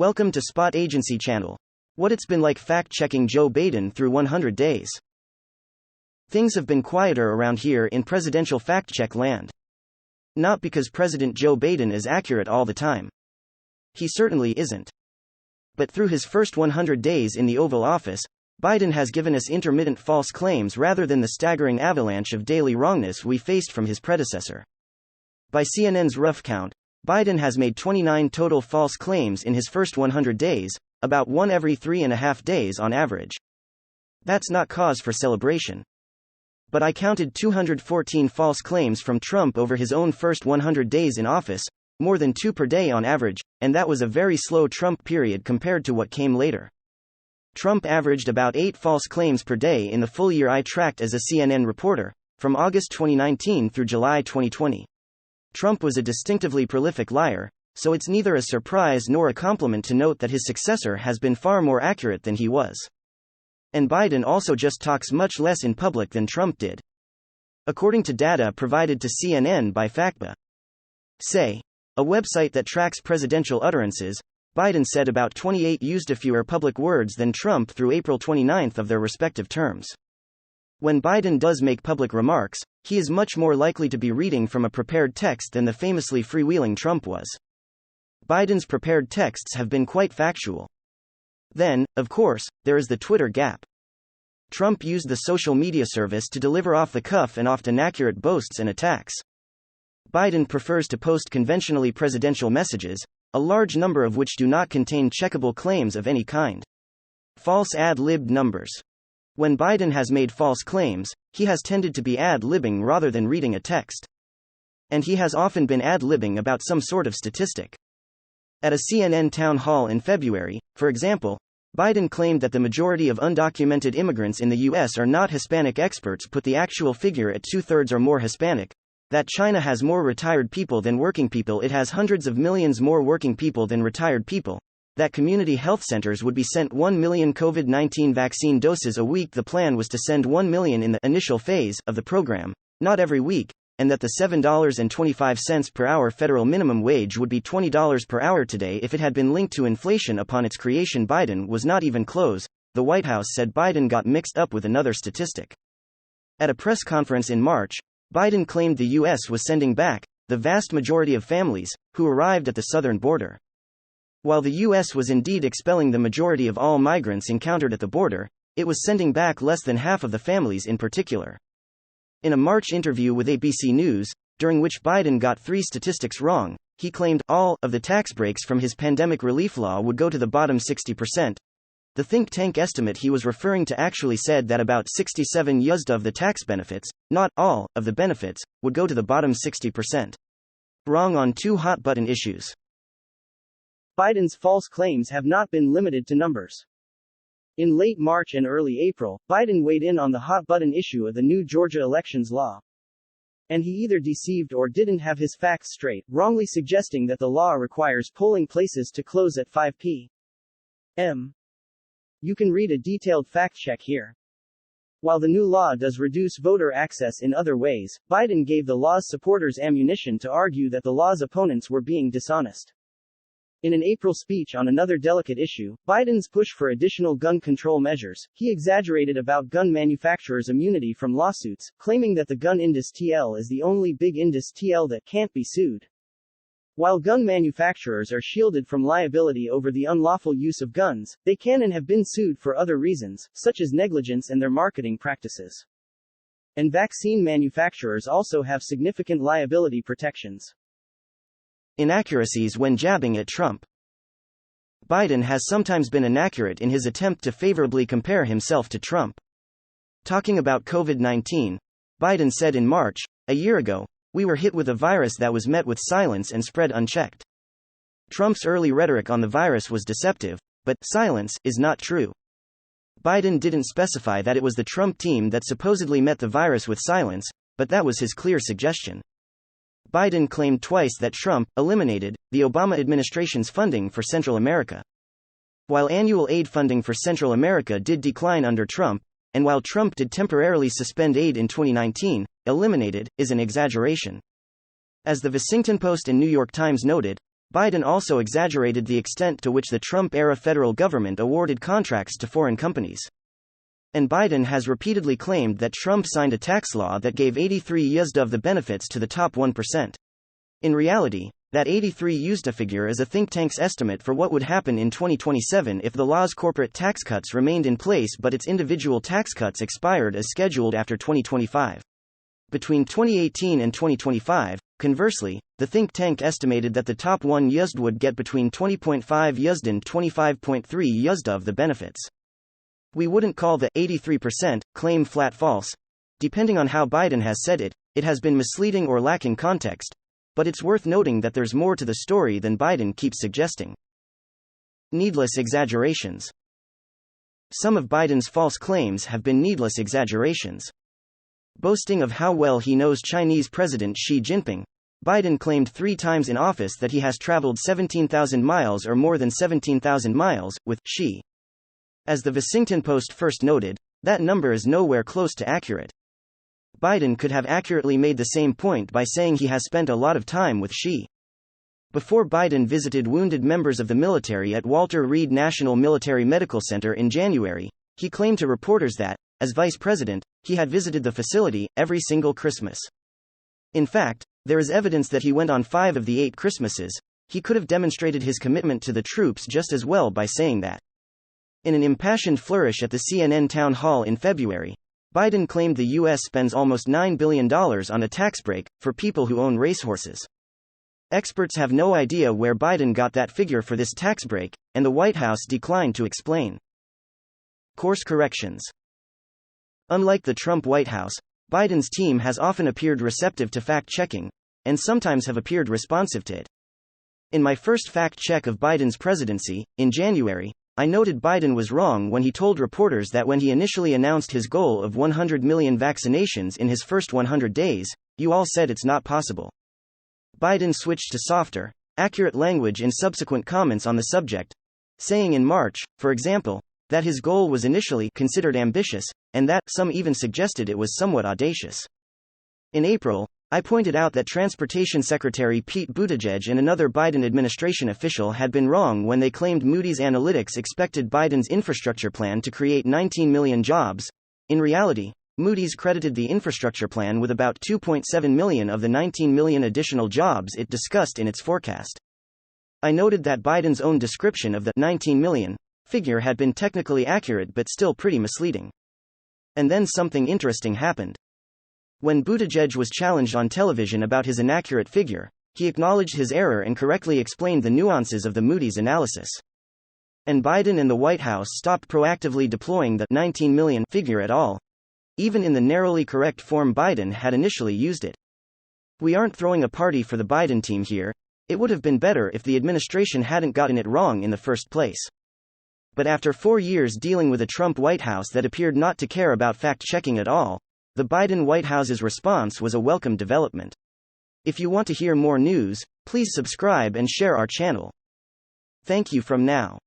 Welcome to Spot Agency Channel. What it's been like fact-checking Joe Biden through 100 days. Things have been quieter around here in presidential fact-check land. Not because President Joe Biden is accurate all the time. He certainly isn't. But through his first 100 days in the Oval Office, Biden has given us intermittent false claims rather than the staggering avalanche of daily wrongness we faced from his predecessor. By CNN's rough count, Biden has made 29 total false claims in his first 100 days, about one every 3.5 days on average. That's not cause for celebration. But I counted 214 false claims from Trump over his own first 100 days in office, more than 2 per day on average, and that was a very slow Trump period compared to what came later. Trump averaged about 8 false claims per day in the full year I tracked as a CNN reporter, from August 2019 through July 2020. Trump was a distinctively prolific liar, so it's neither a surprise nor a compliment to note that his successor has been far more accurate than he was. And Biden also just talks much less in public than Trump did. According to data provided to CNN by FactSet, a website that tracks presidential utterances, Biden said about 28 used fewer public words than Trump through April 29 of their respective terms. When Biden does make public remarks, he is much more likely to be reading from a prepared text than the famously freewheeling Trump was. Biden's prepared texts have been quite factual. Then, of course, there is the Twitter gap. Trump used the social media service to deliver off-the-cuff and often inaccurate boasts and attacks. Biden prefers to post conventionally presidential messages, a large number of which do not contain checkable claims of any kind. False ad-libbed numbers. When Biden has made false claims, he has tended to be ad-libbing rather than reading a text. And he has often been ad-libbing about some sort of statistic. At a CNN town hall in February, for example, Biden claimed that the majority of undocumented immigrants in the U.S. are not Hispanic. Experts put the actual figure at 2/3 or more Hispanic, that China has more retired people than working people, it has hundreds of millions more working people than retired people, that community health centers would be sent 1 million COVID-19 vaccine doses a week. The plan was to send 1 million in the initial phase of the program, not every week, and that the $7.25 per hour federal minimum wage would be $20 per hour today if it had been linked to inflation upon its creation. Biden was not even close, the White House said. Biden got mixed up with another statistic. At a press conference in March, Biden claimed the U.S. was sending back the vast majority of families who arrived at the southern border. While the U.S. was indeed expelling the majority of all migrants encountered at the border, it was sending back less than half of the families in particular. In a March interview with ABC News, during which Biden got 3 statistics wrong, he claimed all of the tax breaks from his pandemic relief law would go to the bottom 60%. The think tank estimate he was referring to actually said that about 67% of the tax benefits, not all of the benefits, would go to the bottom 60%. Wrong on 2 hot-button issues. Biden's false claims have not been limited to numbers. In late March and early April, Biden weighed in on the hot-button issue of the new Georgia elections law. And he either deceived or didn't have his facts straight, wrongly suggesting that the law requires polling places to close at 5 p.m. You can read a detailed fact check here. While the new law does reduce voter access in other ways, Biden gave the law's supporters ammunition to argue that the law's opponents were being dishonest. In an April speech on another delicate issue, Biden's push for additional gun control measures, he exaggerated about gun manufacturers' immunity from lawsuits, claiming that the gun industry is the only big industry that can't be sued. While gun manufacturers are shielded from liability over the unlawful use of guns, they can and have been sued for other reasons, such as negligence and their marketing practices. And vaccine manufacturers also have significant liability protections. Inaccuracies when jabbing at Trump. Biden has sometimes been inaccurate in his attempt to favorably compare himself to Trump. Talking about COVID-19, Biden said in March, a year ago, we were hit with a virus that was met with silence and spread unchecked. Trump's early rhetoric on the virus was deceptive, but silence is not true. Biden didn't specify that it was the Trump team that supposedly met the virus with silence, but that was his clear suggestion. Biden claimed twice that Trump eliminated the Obama administration's funding for Central America. While annual aid funding for Central America did decline under Trump, and while Trump did temporarily suspend aid in 2019, eliminated is an exaggeration. As the Washington Post and New York Times noted, Biden also exaggerated the extent to which the Trump-era federal government awarded contracts to foreign companies. And Biden has repeatedly claimed that Trump signed a tax law that gave 83 USD of the benefits to the top 1%. In reality, that 83 USD figure is a think tank's estimate for what would happen in 2027 if the law's corporate tax cuts remained in place but its individual tax cuts expired as scheduled after 2025. Between 2018 and 2025, conversely, the think tank estimated that the top 1 USD would get between 20.5 USD and 25.3 USD of the benefits. We wouldn't call the 83% claim flat false. Depending on how Biden has said it, it has been misleading or lacking context. But it's worth noting that there's more to the story than Biden keeps suggesting. Needless exaggerations. Some of Biden's false claims have been needless exaggerations. Boasting of how well he knows Chinese President Xi Jinping, Biden claimed 3 times in office that he has traveled 17,000 miles or more than 17,000 miles with Xi. As the Washington Post first noted, that number is nowhere close to accurate. Biden could have accurately made the same point by saying he has spent a lot of time with Xi. Before Biden visited wounded members of the military at Walter Reed National Military Medical Center in January, he claimed to reporters that, as vice president, he had visited the facility every single Christmas. In fact, there is evidence that he went on 5 of the 8 Christmases. He could have demonstrated his commitment to the troops just as well by saying that. In an impassioned flourish at the CNN town hall in February, Biden claimed the U.S. spends almost $9 billion on a tax break for people who own racehorses. Experts have no idea where Biden got that figure for this tax break, and the White House declined to explain. Course corrections. Unlike the Trump White House, Biden's team has often appeared receptive to fact-checking, and sometimes have appeared responsive to it. In my first fact-check of Biden's presidency, in January, I noted Biden was wrong when he told reporters that when he initially announced his goal of 100 million vaccinations in his first 100 days, you all said it's not possible. Biden switched to softer, accurate language in subsequent comments on the subject, saying in March, for example, that his goal was initially considered ambitious, and that some even suggested it was somewhat audacious. In April, I pointed out that Transportation Secretary Pete Buttigieg and another Biden administration official had been wrong when they claimed Moody's Analytics expected Biden's infrastructure plan to create 19 million jobs. In reality, Moody's credited the infrastructure plan with about 2.7 million of the 19 million additional jobs it discussed in its forecast. I noted that Biden's own description of the 19 million figure had been technically accurate but still pretty misleading. And then something interesting happened. When Buttigieg was challenged on television about his inaccurate figure, he acknowledged his error and correctly explained the nuances of the Moody's analysis. And Biden and the White House stopped proactively deploying the 19 million figure at all, even in the narrowly correct form Biden had initially used it. We aren't throwing a party for the Biden team here. It would have been better if the administration hadn't gotten it wrong in the first place. But after 4 years dealing with a Trump White House that appeared not to care about fact-checking at all, the Biden White House's response was a welcome development. If you want to hear more news, please subscribe and share our channel. Thank you from now.